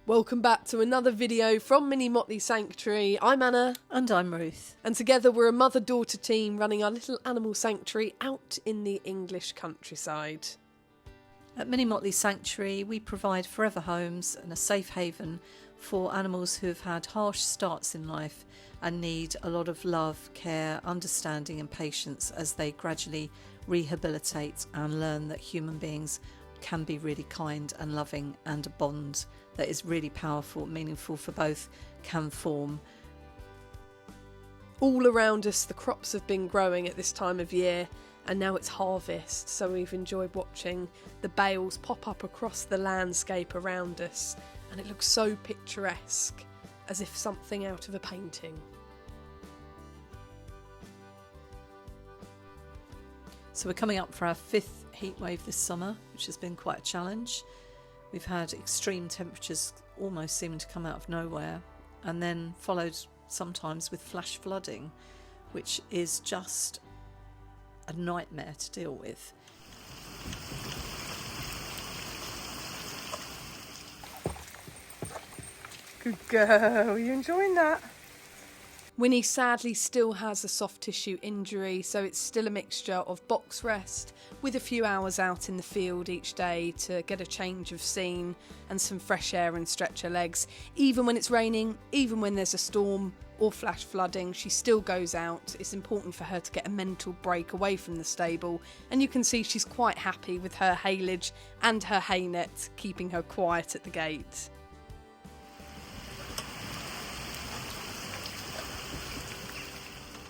Welcome back to another video from Mini Motley Sanctuary. I'm Anna. And I'm Ruth. And together we're a mother-daughter team running our little animal sanctuary out in the English countryside. At Mini Motley Sanctuary, we provide forever homes and a safe haven for animals who have had harsh starts in life and need a lot of love, care, understanding and patience as they gradually rehabilitate and learn that human beings can be really kind and loving, and a bond that is really powerful, meaningful for both can form. All around us the crops have been growing at this time of year, and now it's harvest, so we've enjoyed watching the bales pop up across the landscape around us, and it looks so picturesque, as if something out of a painting. So we're coming up for our 5th heat wave this summer, which has been quite a challenge. We've had extreme temperatures almost seeming to come out of nowhere, and then followed sometimes with flash flooding, which is just a nightmare to deal with. Good girl, are you enjoying that? Winnie sadly still has a soft tissue injury, so it's still a mixture of box rest with a few hours out in the field each day to get a change of scene and some fresh air and stretch her legs. Even when it's raining, even when there's a storm or flash flooding, she still goes out. It's important for her to get a mental break away from the stable, and you can see she's quite happy with her haylage and her hay net keeping her quiet at the gate.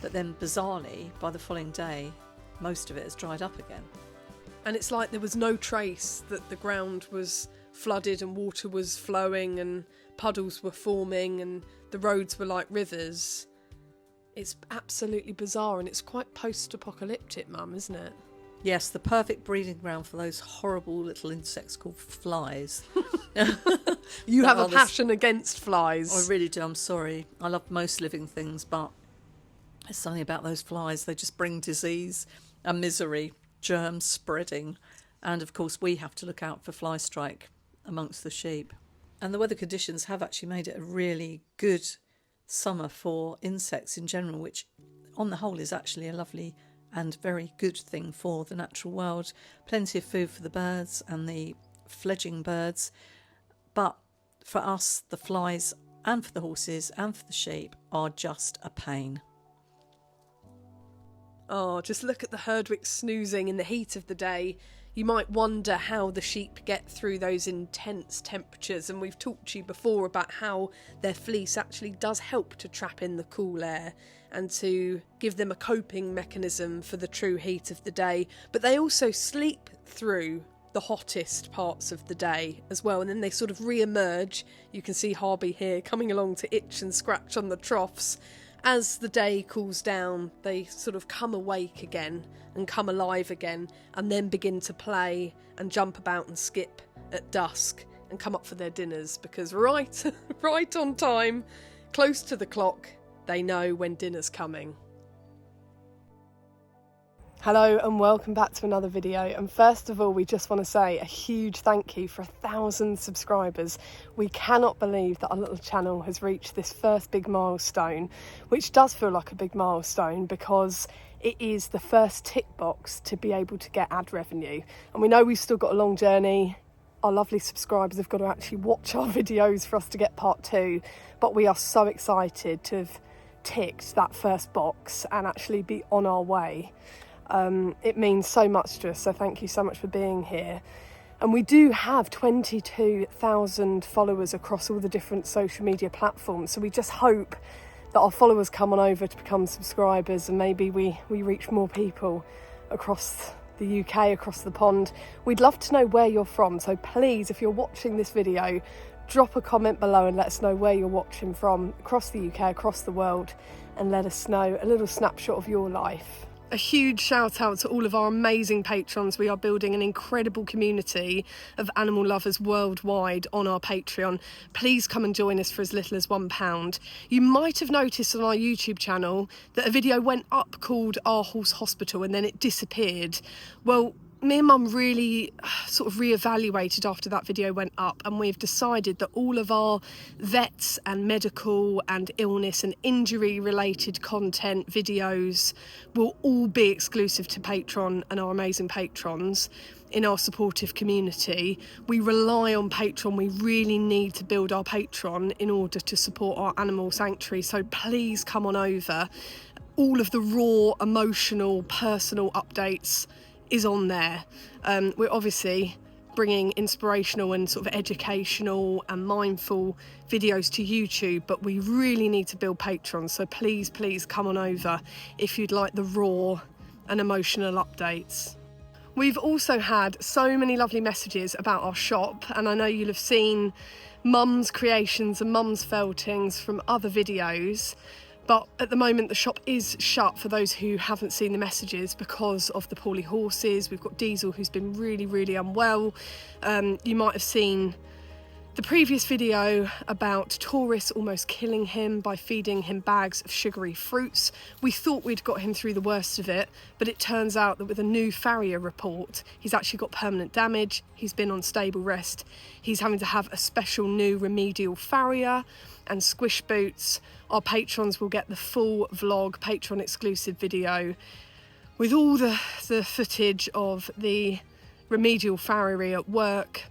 But then bizarrely, by the following day, most of it has dried up again. And it's like there was no trace that the ground was flooded and water was flowing and puddles were forming and the roads were like rivers. It's absolutely bizarre, and it's quite post-apocalyptic, Mum, isn't it? Yes, the perfect breeding ground for those horrible little insects called flies. You have a passion against flies. I really do, I'm sorry. I love most living things, but there's something about those flies. They just bring disease and misery, germs spreading. And of course we have to look out for fly strike amongst the sheep. And the weather conditions have actually made it a really good summer for insects in general, which on the whole is actually a lovely and very good thing for the natural world. Plenty of food for the birds and the fledging birds. But for us, the flies and for the horses and for the sheep are just a pain. Oh, just look at the Herdwicks snoozing in the heat of the day. You might wonder how the sheep get through those intense temperatures, and we've talked to you before about how their fleece actually does help to trap in the cool air and to give them a coping mechanism for the true heat of the day. But they also sleep through the hottest parts of the day as well, and then they sort of re-emerge. You can see Harvey here coming along to itch and scratch on the troughs. As the day cools down, they sort of come awake again and come alive again, and then begin to play and jump about and skip at dusk and come up for their dinners, because right on time, close to the clock, they know when dinner's coming. Hello and welcome back to another video, and first of all we just want to say a huge thank you for 1,000 subscribers. We cannot believe that our little channel has reached this first big milestone, which does feel like a big milestone because it is the first tick box to be able to get ad revenue, and we know we've still got a long journey. Our lovely subscribers have got to actually watch our videos for us to get part 2, but we are so excited to have ticked that first box and actually be on our way. It means so much to us, so thank you so much for being here. And we do have 22,000 followers across all the different social media platforms, so we just hope that our followers come on over to become subscribers, and maybe we reach more people across the UK, across the pond. We'd love to know where you're from, so please, if you're watching this video, drop a comment below and let us know where you're watching from across the UK, across the world, and let us know a little snapshot of your life. A huge shout out to all of our amazing patrons. We are building an incredible community of animal lovers worldwide on our Patreon. Please come and join us for as little as £1. You might have noticed on our YouTube channel that a video went up called Our Horse Hospital and then it disappeared. Well, me and Mum really sort of reevaluated after that video went up, and we've decided that all of our vets and medical and illness and injury related content videos will all be exclusive to Patreon and our amazing patrons in our supportive community. We rely on Patreon. We really need to build our Patreon in order to support our animal sanctuary, so please come on over. All of the raw, emotional, personal updates is on there. We're obviously bringing inspirational and sort of educational and mindful videos to YouTube, but we really need to build Patreon, so please come on over if you'd like the raw and emotional updates. We've also had so many lovely messages about our shop, and I know you'll have seen Mum's creations and Mum's feltings from other videos. But at the moment the shop is shut for those who haven't seen the messages because of the poorly horses. We've got Diesel, who's been really unwell. You might have seen the previous video about tourists almost killing him by feeding him bags of sugary fruits. We thought we'd got him through the worst of it, but it turns out that with a new farrier report, he's actually got permanent damage. He's been on stable rest. He's having to have a special new remedial farrier and squish boots. Our patrons will get the full vlog, Patreon exclusive video with all the footage of the remedial farrier at work.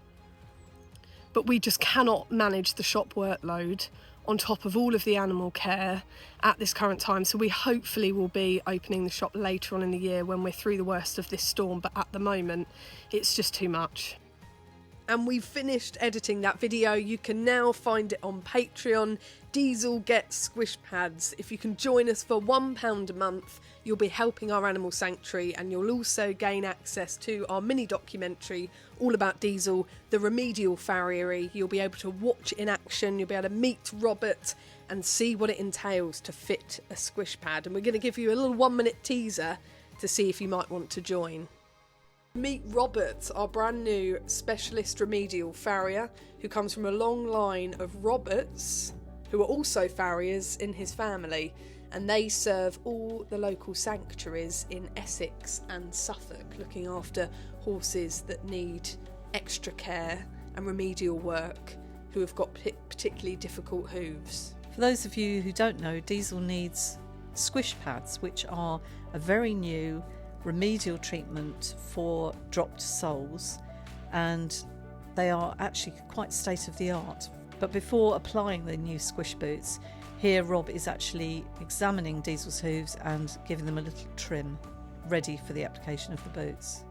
But we just cannot manage the shop workload on top of all of the animal care at this current time. So we hopefully will be opening the shop later on in the year when we're through the worst of this storm, but at the moment it's just too much. And we've finished editing that video. You can now find it on Patreon. Diesel gets squish pads. If you can join us for £1 a month, you'll be helping our animal sanctuary, and you'll also gain access to our mini documentary all about Diesel, the remedial farrier. You'll be able to watch it in action. You'll be able to meet Robert and see what it entails to fit a squish pad. And we're going to give you a little 1-minute teaser to see if you might want to join. Meet Robert, our brand new specialist remedial farrier, who comes from a long line of Roberts, who are also farriers in his family, and they serve all the local sanctuaries in Essex and Suffolk, looking after horses that need extra care and remedial work, who have got particularly difficult hooves. For those of you who don't know, Diesel needs squish pads, which are a very new remedial treatment for dropped soles, and they are actually quite state of the art. But before applying the new squish boots, here Rob is actually examining Diesel's hooves and giving them a little trim, ready for the application of the boots.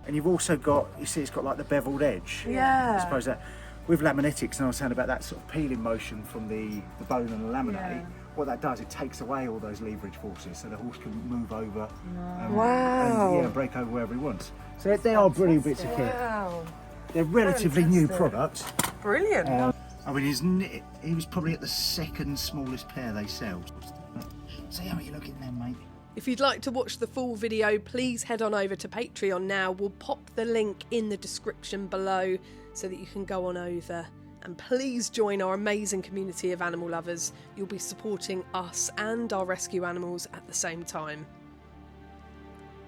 And you've also got, you see it's got like the beveled edge. Yeah. I suppose that with laminetics, and I was saying about that sort of peeling motion from the bone and the laminate, Yeah. what that does, it takes away all those leverage forces, so the horse can move over Wow. and break over wherever he wants. So they are brilliant bits of kit. Wow. They're relatively new Fantastic. products. Brilliant. I mean, he was probably at the second smallest pair they sell. See how you looking then, mate? If you'd like to watch the full video, please head on over to Patreon now. We'll pop the link in the description below so that you can go on over. And please join our amazing community of animal lovers. You'll be supporting us and our rescue animals at the same time.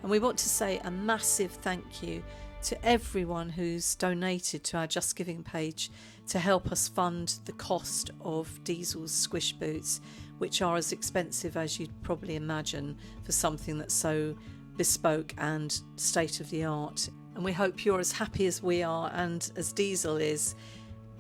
And we want to say a massive thank you to everyone who's donated to our Just Giving page to help us fund the cost of Diesel's squish boots, which are as expensive as you'd probably imagine for something that's so bespoke and state of the art. And we hope you're as happy as we are and as Diesel is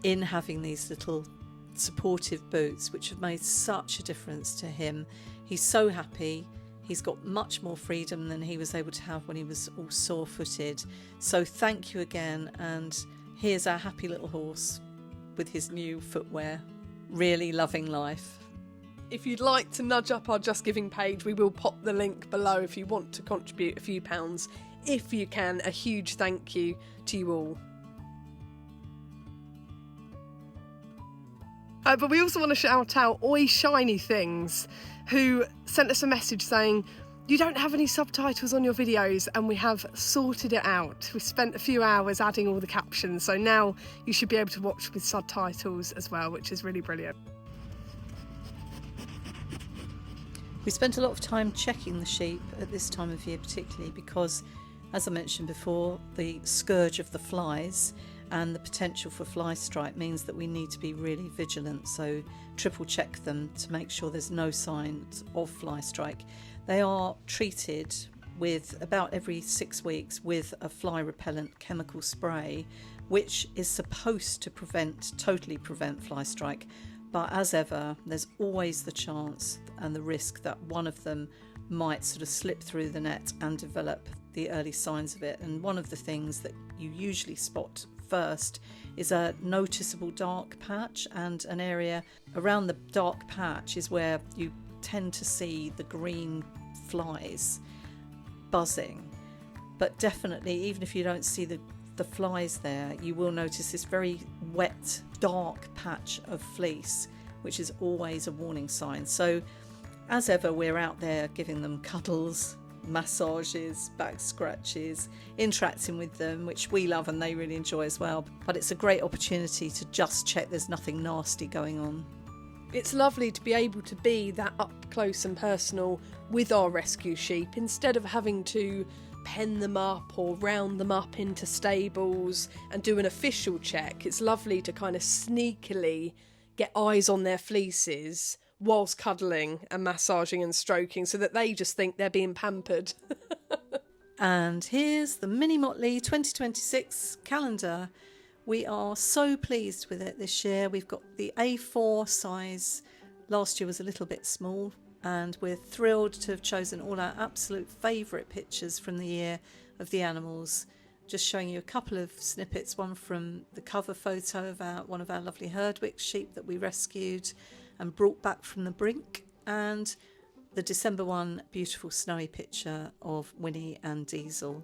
in having these little supportive boots, which have made such a difference to him. He's so happy. He's got much more freedom than he was able to have when he was all sore-footed. So thank you again, and here's our happy little horse with his new footwear, really loving life. If you'd like to nudge up our Just Giving page, we will pop the link below if you want to contribute a few pounds. If you can, a huge thank you to you all. But we also want to shout out Oi Shiny Things, who sent us a message saying, you don't have any subtitles on your videos, and we have sorted it out. We spent a few hours adding all the captions, so now you should be able to watch with subtitles as well, which is really brilliant. We spent a lot of time checking the sheep at this time of year, particularly because, as I mentioned before, the scourge of the flies and the potential for fly strike means that we need to be really vigilant. So triple check them to make sure there's no signs of fly strike. They are treated with about every 6 weeks with a fly repellent chemical spray, which is supposed to totally prevent fly strike. But as ever, there's always the chance and the risk that one of them might sort of slip through the net and develop the early signs of it. And one of the things that you usually spot first is a noticeable dark patch, and an area around the dark patch is where you tend to see the green flies buzzing. But definitely, even if you don't see the flies there, you will notice this very wet, dark patch of fleece, which is always a warning sign. So as ever, we're out there giving them cuddles, massages, back scratches, interacting with them, which we love and they really enjoy as well. But it's a great opportunity to just check there's nothing nasty going on. It's lovely to be able to be that up close and personal with our rescue sheep, instead of having to pen them up or round them up into stables and do an official check. It's lovely to kind of sneakily get eyes on their fleeces whilst cuddling and massaging and stroking, so that they just think they're being pampered. And here's the Mini Motley 2026 calendar. We are so pleased with it this year. We've got the A4 size. Last year was a little bit small, and we're thrilled to have chosen all our absolute favourite pictures from the year of the animals. Just showing you a couple of snippets, one from the cover photo of one of our lovely Herdwick sheep that we rescued and brought back from the brink, and the December one, beautiful snowy picture of Winnie and Diesel.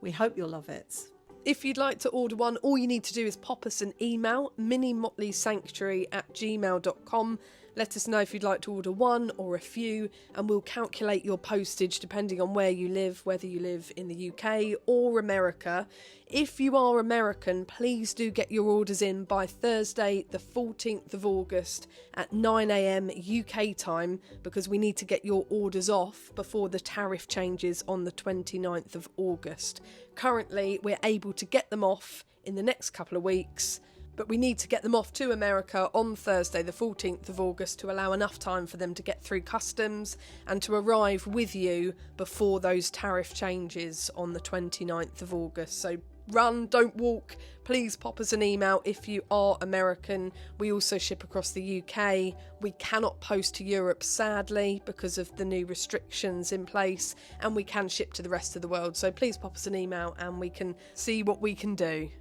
We hope you'll love it. If you'd like to order one, all you need to do is pop us an email, minimotleysanctuary@gmail.com. Let us know if you'd like to order one or a few, and we'll calculate your postage depending on where you live, whether you live in the UK or America. If you are American, please do get your orders in by Thursday the 14th of August at 9 AM UK time, because we need to get your orders off before the tariff changes on the 29th of August. Currently, we're able to get them off in the next couple of weeks, but we need to get them off to America on Thursday the 14th of August to allow enough time for them to get through customs and to arrive with you before those tariff changes on the 29th of August. So run, don't walk. Please pop us an email if you are American. We also ship across the UK. We cannot post to Europe, sadly, because of the new restrictions in place, and we can ship to the rest of the world. So please pop us an email and we can see what we can do.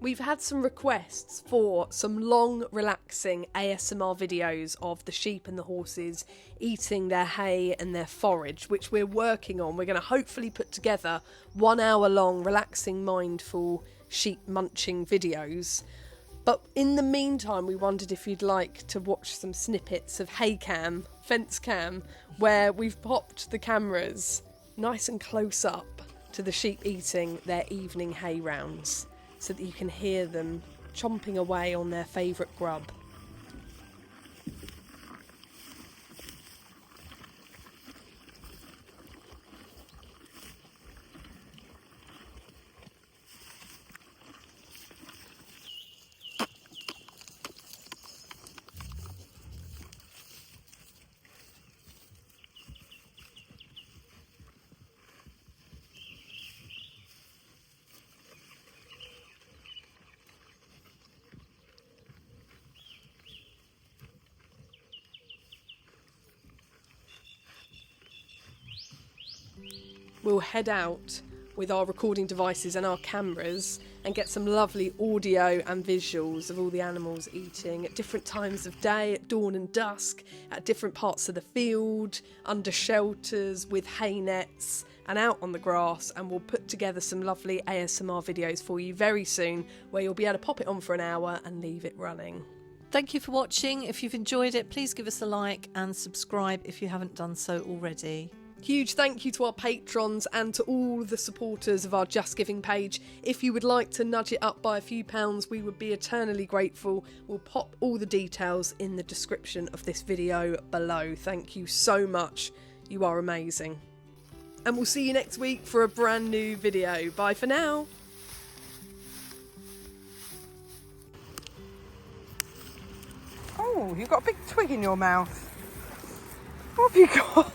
We've had some requests for some long, relaxing ASMR videos of the sheep and the horses eating their hay and their forage, which we're working on. We're going to hopefully put together 1 hour long, relaxing, mindful sheep munching videos. But in the meantime, we wondered if you'd like to watch some snippets of hay cam, fence cam, where we've popped the cameras nice and close up to the sheep eating their evening hay rounds, so that you can hear them chomping away on their favourite grub. We'll head out with our recording devices and our cameras and get some lovely audio and visuals of all the animals eating at different times of day, at dawn and dusk, at different parts of the field, under shelters, with hay nets and out on the grass, and we'll put together some lovely ASMR videos for you very soon, where you'll be able to pop it on for an hour and leave it running. Thank you for watching. If you've enjoyed it, please give us a like and subscribe if you haven't done so already. Huge thank you to our patrons and to all the supporters of our Just Giving page. If you would like to nudge it up by a few pounds, we would be eternally grateful. We'll pop all the details in the description of this video below. Thank you so much. You are amazing. And we'll see you next week for a brand new video. Bye for now. Oh, you've got a big twig in your mouth. What have you got?